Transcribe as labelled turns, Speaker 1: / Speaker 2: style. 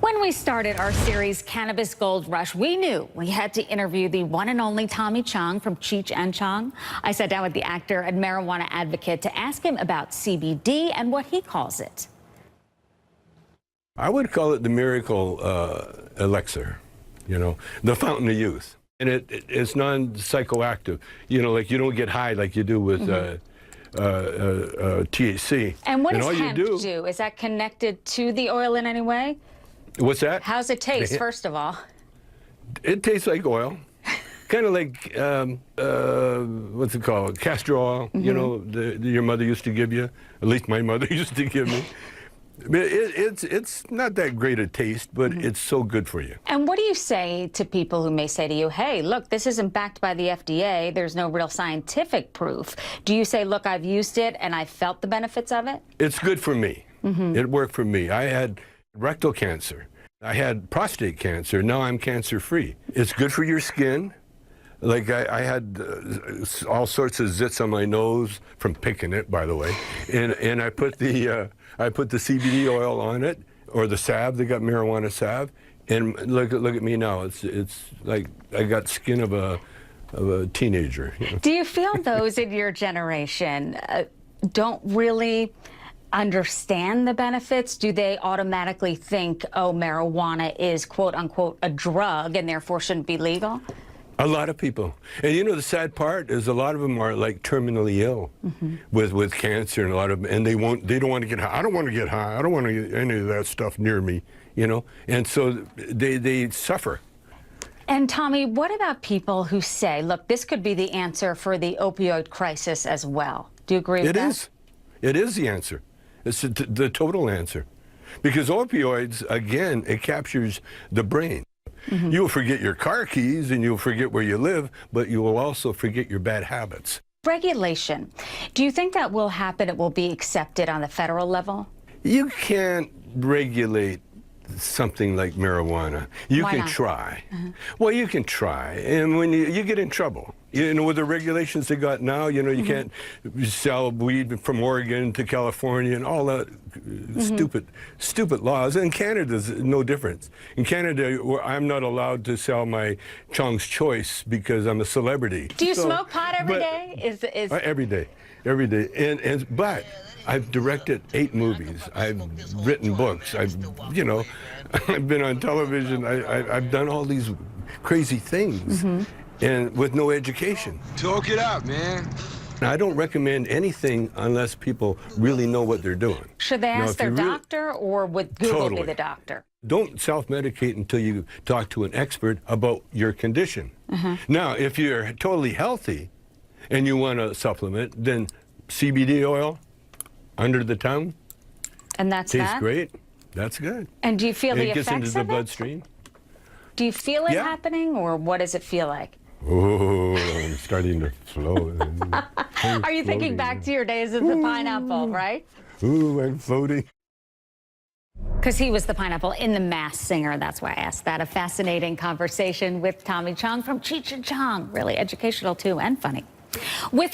Speaker 1: When we started our series, Cannabis Gold Rush, we knew we had to interview the one and only Tommy Chong from Cheech and Chong. I sat down with the actor and marijuana advocate to ask him about CBD and what he calls it.
Speaker 2: I would call it the miracle elixir, the fountain of youth. And it's non-psychoactive, like you don't get high like you do with THC.
Speaker 1: And what does hemp do? Is that connected to the oil in any way?
Speaker 2: What's that?
Speaker 1: How's it taste, first of all?
Speaker 2: It tastes like oil. Kind of like, what's it called? Castor oil, your mother used to give you. At least my mother used to give me. It's not that great a taste, but it's so good for you.
Speaker 1: And what do you say to people who may say to you, hey, look, this isn't backed by the FDA. There's no real scientific proof. Do you say, look, I've used it and I felt the benefits of it?
Speaker 2: It's good for me. It worked for me. I had rectal cancer. I had prostate cancer. Now I'm cancer-free. It's good for your skin. Like I had all sorts of zits on my nose from picking it, by the way, and I put the CBD oil on it, or the salve. They got marijuana salve, and look at me now. It's like I got skin of a teenager.
Speaker 1: Do you feel those in your generation don't really understand the benefits? Do they automatically think, oh, marijuana is quote unquote a drug and therefore shouldn't be legal?
Speaker 2: A lot of people. And the sad part is a lot of them are like terminally ill with cancer, and a lot of them, and they don't want to get high. I don't want to get high. I don't want to get any of that stuff near me, And so they suffer.
Speaker 1: And Tommy, what about people who say, look, this could be the answer for the opioid crisis as well? Do you agree with that?
Speaker 2: It is. It is the answer. It's the total answer. Because opioids, again, it captures the brain. You'll forget your car keys and you'll forget where you live, but you will also forget your bad habits.
Speaker 1: Regulation. Do you think that will happen? It will be accepted on the federal level?
Speaker 2: You can't regulate something like marijuana. You
Speaker 1: Why
Speaker 2: can
Speaker 1: not?
Speaker 2: Try. Well, you can try, and when you get in trouble. With the regulations they got now, you can't sell weed from Oregon to California and all that stupid laws. And Canada's no different. In Canada, I'm not allowed to sell my Chong's Choice because I'm a celebrity.
Speaker 1: Do you smoke pot every day?
Speaker 2: Every day, every day. But I've directed 8 movies. I've written books. I've been on television. I've done all these crazy things. And with no education.
Speaker 3: Talk it out, man.
Speaker 2: I don't recommend anything unless people really know what they're doing.
Speaker 1: Should they ask their doctor, or would Google be the doctor?
Speaker 2: Don't self-medicate until you talk to an expert about your condition. Now, if you're totally healthy and you want to supplement, then CBD oil under the tongue.
Speaker 1: And that's
Speaker 2: tastes great. That's good.
Speaker 1: And do you feel the effects of it?
Speaker 2: It gets into the bloodstream.
Speaker 1: Do you feel it happening, or what does it feel like?
Speaker 2: Oh, I'm starting to float.
Speaker 1: Are you thinking back to your days of the pineapple, right?
Speaker 2: Ooh, I'm floating.
Speaker 1: Because he was the pineapple in The Masked Singer. That's why I asked that. A fascinating conversation with Tommy Chong from Cheech and Chong. Really educational, too, and funny. With her